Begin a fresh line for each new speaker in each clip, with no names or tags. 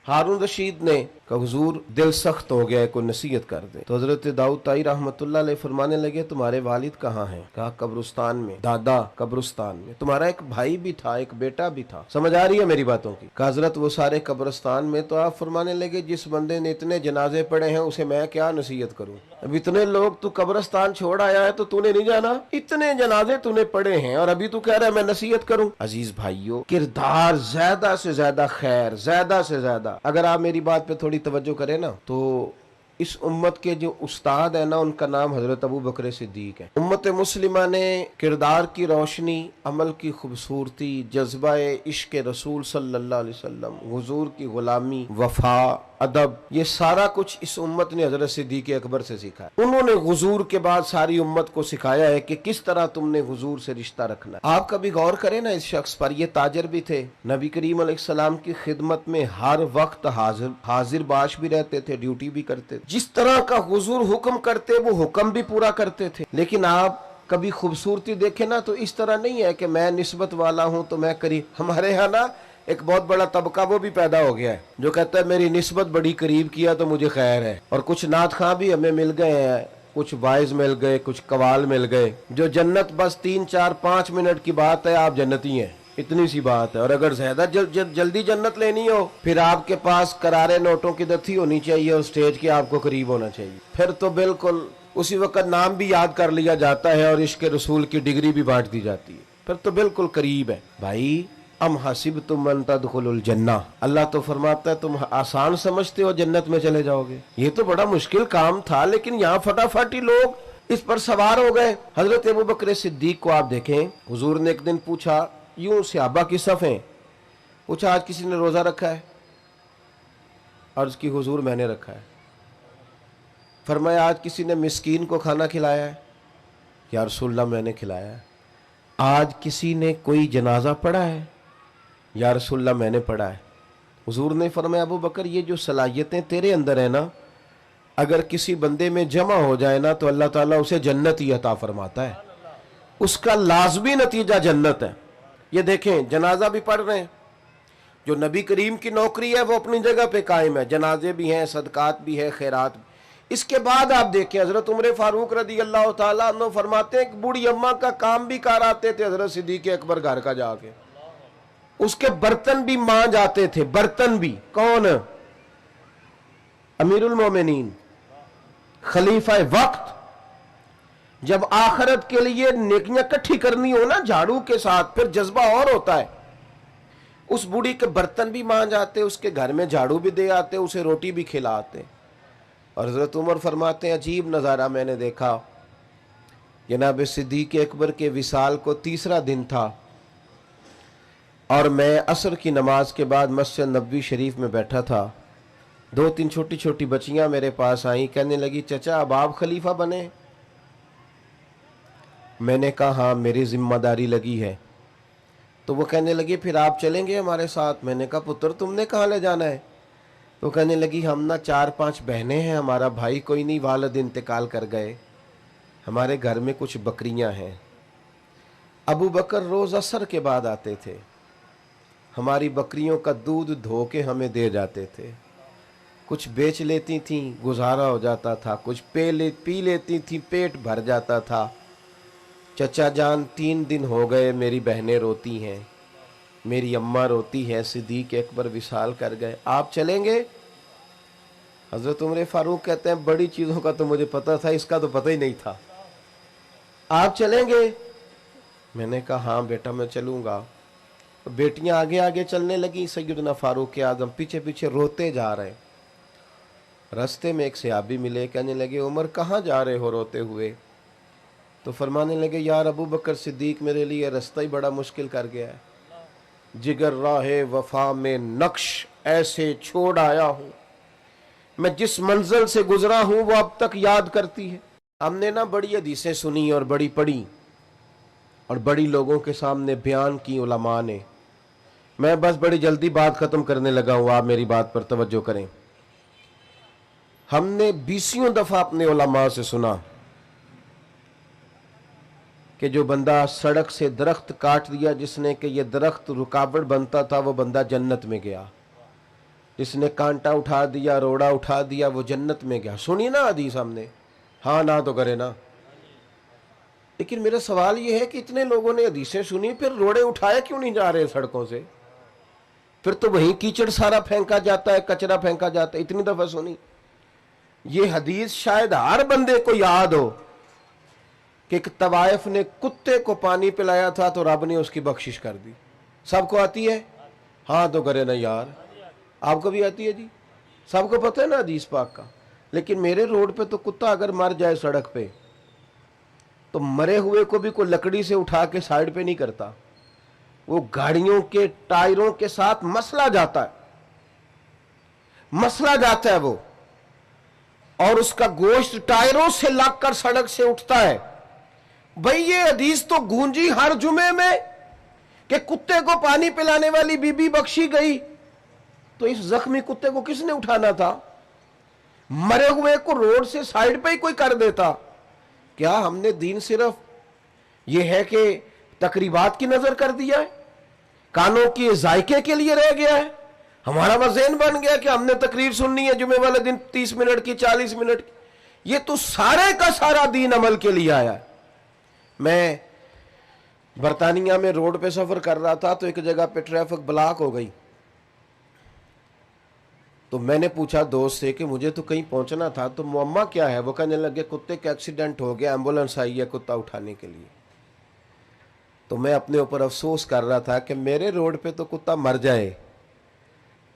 हारून रशीद ने कहा हुजूर दिल सख्त हो गया है, कोई नसीहत कर दे। तो हजरत दाऊद ताई रहमतुल्लाह अलैह फरमाने लगे तुम्हारे वालिद कहाँ हैं? कहा कब्रिस्तान में। दादा कब्रिस्तान में? तुम्हारा एक भाई भी था, एक बेटा भी था। समझ आ रही है मेरी बातों की? कहा हजरत वो सारे कब्रिस्तान में। तो आप फरमाने लगे जिस बंदे ने इतने जनाजे पड़े हैं उसे मैं क्या नसीहत करूं? अब इतने लोग तू कब्रिस्तान छोड़ आया है तो तूने नहीं जाना? इतने जनाजे तूने पड़े हैं और अभी तू कह रहा है मैं नसीहत करूं? अजीज भाइयों, किरदार ज्यादा से ज्यादा खैर, ज्यादा से ज्यादा अगर आप मेरी बात पे थोड़ी तवज्जो करें ना, तो इस उम्मत के जो उस्ताद है ना, उनका नाम हजरत अबू बकर सिद्दीक है। उम्मत मुस्लिमा ने किरदार की रोशनी, अमल की खूबसूरती, जज्बा इश्क रसूल सल्लल्लाहु अलैहि वसल्लम, हुजूर की गुलामी, वफा, अदब, ये सारा कुछ इस उम्मत ने हजरत सिद्दीक अकबर से सीखा है। उन्होंने हुजूर के बाद सारी उम्मत को सिखाया है कि किस तरह तुमने हुजूर से रिश्ता रखना है। आप कभी गौर करें ना इस शख्स पर, ये ताजर भी थे, नबी करीम अलैहिस्सलाम की खिदमत में हर वक्त हाजिर बाश भी रहते थे, ड्यूटी भी करते थे। जिस तरह का हुजूर हुक्म करते वो हुक्म भी पूरा करते थे। लेकिन आप कभी खूबसूरती देखे ना तो इस तरह नहीं है कि मैं निस्बत वाला हूं तो मैं करीब। हमारे यहाँ ना एक बहुत बड़ा तबका वो भी पैदा हो गया है जो कहता है मेरी निस्बत बड़ी करीब किया तो मुझे खैर है। और कुछ नात खां भी हमें मिल गए हैं, कुछ वाइज मिल गए, कुछ कवाल मिल गए, जो जन्नत बस 3 4 5 मिनट की बात है, आप जन्नती हैं, इतनी सी बात है। और अगर ज्यादा जल्दी जन्नत लेनी हो फिर आपके पास करारे नोटों की दथी होनी चाहिए और स्टेज के आपको करीब होना चाहिए। फिर तो बिल्कुल उसी वक्त नाम भी याद कर लिया जाता है और इश्क रसूल की डिग्री भी बांट दी जाती है, फिर तो बिल्कुल करीब है। भाई अम हसिब तुम अन तदखुलुल जन्ना, अल्लाह तो फरमाता है तुम आसान समझते हो जन्नत में चले जाओगे? ये तो बड़ा मुश्किल काम था, लेकिन यहाँ फटाफट ही लोग इस पर सवार हो गए। हजरत अबू बकर सिद्दीक को आप देखें, हुजूर ने एक दिन पूछा, यूं सहाबा की सफ़ें, पूछा आज किसी ने रोजा रखा है? अर्ज की हुजूर मैंने रखा है। फरमाया आज किसी ने मिस्कीन को खाना खिलाया है? या रसूलल्लाह मैंने खिलाया है। आज किसी ने कोई जनाजा पढ़ा है? या रसूलल्लाह मैंने पढ़ा है। हुजूर ने फरमाया अबू बकर ये जो सलाहियतें तेरे अंदर है ना, अगर किसी बंदे में जमा हो जाए ना तो अल्लाह ताला उसे जन्नत ही अता फरमाता है, उसका लाजमी नतीजा जन्नत है। ये देखें जनाजा भी पढ़ रहे हैं, जो नबी करीम की नौकरी है वो अपनी जगह पे कायम है, जनाजे भी हैं, सदकात भी है, खैरात भी। इसके बाद आप देखें हजरत उमर फारूक रदी अल्लाह ताला अन्हु फरमाते हैं बूढ़ी अम्मा का काम भी कर आते थे हजरत सिद्दीक अकबर घर का जाके, उसके बर्तन भी मांज आते थे, बर्तन भी। कौन? अमीरुल मोमिनीन, खलीफा वक्त। जब आखिरत के लिए नेकियां इकट्ठी करनी हो ना झाड़ू के साथ, फिर जज्बा और होता है। उस बूढ़ी के बर्तन भी मांज आते, उसके घर में झाड़ू भी दे आते, उसे रोटी भी खिलाते। और हजरत उमर फरमाते हैं अजीब नज़ारा मैंने देखा, जनाब सिद्दीक अकबर के विसाल को 3रा दिन था और मैं असर की नमाज के बाद मस्जिद नबवी शरीफ में बैठा था। 2-3 छोटी छोटी बच्चियां मेरे पास आई, कहने लगी चचा अब आप खलीफा बने? मैंने कहा हाँ मेरी जिम्मेदारी लगी है। तो वो कहने लगी फिर आप चलेंगे हमारे साथ? मैंने कहा पुत्र तुमने कहाँ ले जाना है? तो कहने लगी हम ना 4-5 बहनें हैं, हमारा भाई कोई नहीं, वालिद इंतकाल कर गए, हमारे घर में कुछ बकरियां हैं। अबू बकर रोज़ असर के बाद आते थे, हमारी बकरियों का दूध धो के हमें दे जाते थे, कुछ बेच लेती थी गुजारा हो जाता था, कुछ पी लेती थी पेट भर जाता था। चचा जान 3 दिन हो गए मेरी बहनें रोती हैं, मेरी अम्मा रोती है, सिद्दीक अकबर विसाल कर गए, आप चलेंगे? हजरत उमर फारूक कहते हैं बड़ी चीज़ों का तो मुझे पता था, इसका तो पता ही नहीं था, आप चलेंगे? मैंने कहा हाँ बेटा मैं चलूँगा। बेटियां आगे आगे चलने लगी, सैयदना फारूक आजम पीछे पीछे रोते जा रहे। रास्ते में एक सहाबी मिले, कहने लगे उमर कहाँ जा रहे हो रोते हुए? तो फरमाने लगे यार अबू बकर सिद्दीक मेरे लिए रास्ता ही बड़ा मुश्किल कर गया है, जिगर राहे वफा में नक्श ऐसे छोड़ आया हूँ, मैं जिस मंजिल से गुजरा हूँ वो अब तक याद करती है। हमने ना बड़ी हदीसें सुनी और बड़ी पढ़ी और बड़ी लोगों के सामने बयान की उलमा ने। मैं बस बड़ी जल्दी बात खत्म करने लगा हूं, आप मेरी बात पर तवज्जो करें। हमने 20 दफा अपने उलमा से सुना कि जो बंदा सड़क से दरख्त काट दिया जिसने कि ये दरख्त रुकावट बनता था, वो बंदा जन्नत में गया। जिसने कांटा उठा दिया, रोड़ा उठा दिया, वो जन्नत में गया। सुनी ना हदीस हमने? हाँ ना तो करे ना। लेकिन मेरा सवाल ये है कि इतने लोगों ने हदीसें सुनी, फिर रोड़े उठाए क्यों नहीं जा रहे सड़कों से? फिर तो वहीं कीचड़ सारा फेंका जाता है, कचरा फेंका जाता है। इतनी दफा सुनी ये हदीस, शायद हर बंदे को याद हो कि एक तवाइफ ने कुत्ते को पानी पिलाया था तो रब ने उसकी बख्शिश कर दी। सबको आती है? हाँ तो करे ना यार। आपको भी आती है जी? सबको पता है ना हदीस पाक का। लेकिन मेरे रोड पे तो कुत्ता अगर मर जाए सड़क पे, तो मरे हुए को भी कोई लकड़ी से उठा के साइड पे नहीं करता, वो गाड़ियों के टायरों के साथ मसला जाता है, मसला जाता है वो, और उसका गोश्त टायरों से लगकर सड़क से उठता है। भाई ये हदीस तो गूंजी हर जुमे में कि कुत्ते को पानी पिलाने वाली बीबी बख्शी गई, तो इस जख्मी कुत्ते को किसने उठाना था? मरे हुए को रोड से साइड पे ही कोई कर देता। क्या हमने दीन सिर्फ ये है कि तकरीबात की नजर कर दिया है, कानों के जायके के लिए रह गया है? हमारा वज़न बन गया कि हमने तकरीर सुननी है जुमे वाले दिन 30 मिनट की, 40 मिनट की। ये तो सारे का सारा दीन अमल के लिए आया है। मैं बरतानिया में रोड पे सफर कर रहा था तो एक जगह पे ट्रैफिक ब्लॉक हो गई। तो मैंने पूछा दोस्त से कि मुझे तो कहीं पहुंचना था, तो मुअम्मा क्या है? वो कहने लगे कुत्ते का एक्सीडेंट हो गया, एम्बुलेंस आई है कुत्ता उठाने के लिए। तो मैं अपने ऊपर अफसोस कर रहा था कि मेरे रोड पे तो कुत्ता मर जाए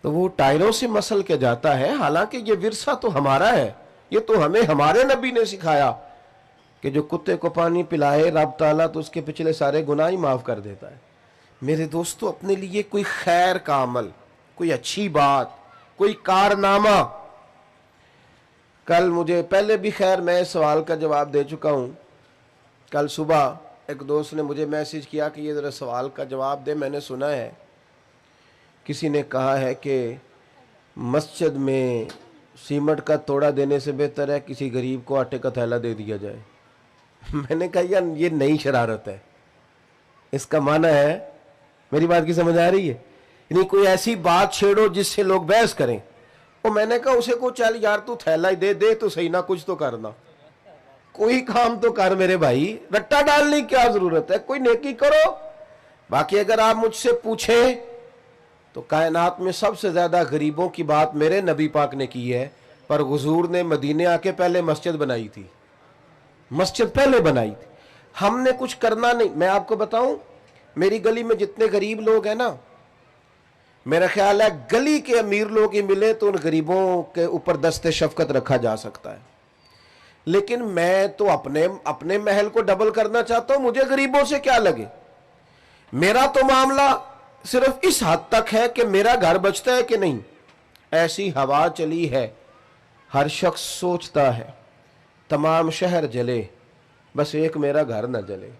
तो वो टायरों से मसल के जाता है। हालांकि ये विरसा तो हमारा है, ये तो हमें हमारे नबी ने सिखाया कि जो कुत्ते को पानी पिलाए रब ताला तो उसके पिछले सारे गुनाह ही माफ कर देता है। मेरे दोस्तों, अपने लिए कोई खैर का अमल, कोई अच्छी बात, कोई कारनामा। कल मुझे, पहले भी खैर मैं इस सवाल का जवाब दे चुका हूं। कल सुबह एक दोस्त ने मुझे मैसेज किया कि ये जरा सवाल का जवाब दे, मैंने सुना है किसी ने कहा है कि मस्जिद में सीमेंट का तोड़ा देने से बेहतर है किसी गरीब को आटे का थैला दे दिया जाए। मैंने कहा यार ये नई शरारत है, इसका माना है, मेरी बात की समझ आ रही है? यानी कोई ऐसी बात छेड़ो जिससे लोग बहस करें। और मैंने कहा उसे को चल यार तू थैला ही दे तो सही ना, कुछ तो करना, कोई काम तो कर मेरे भाई, रट्टा डालने की क्या जरूरत है? कोई नेकी करो। बाकी अगर आप मुझसे पूछे तो कायनात में सबसे ज्यादा गरीबों की बात मेरे नबी पाक ने की है, पर हुजूर ने मदीने आके पहले मस्जिद बनाई थी, मस्जिद पहले बनाई थी। हमने कुछ करना नहीं। मैं आपको बताऊं, मेरी गली में जितने गरीब लोग हैं ना, मेरा ख्याल है गली के अमीर लोग ही मिले तो उन गरीबों के ऊपर दस्ते शफकत रखा जा सकता है। लेकिन मैं तो अपने महल को डबल करना चाहता हूं, मुझे गरीबों से क्या लगे। मेरा तो मामला सिर्फ इस हद तक है कि मेरा घर बचता है कि नहीं। ऐसी हवा चली है, हर शख्स सोचता है तमाम शहर जले, बस एक मेरा घर न जले।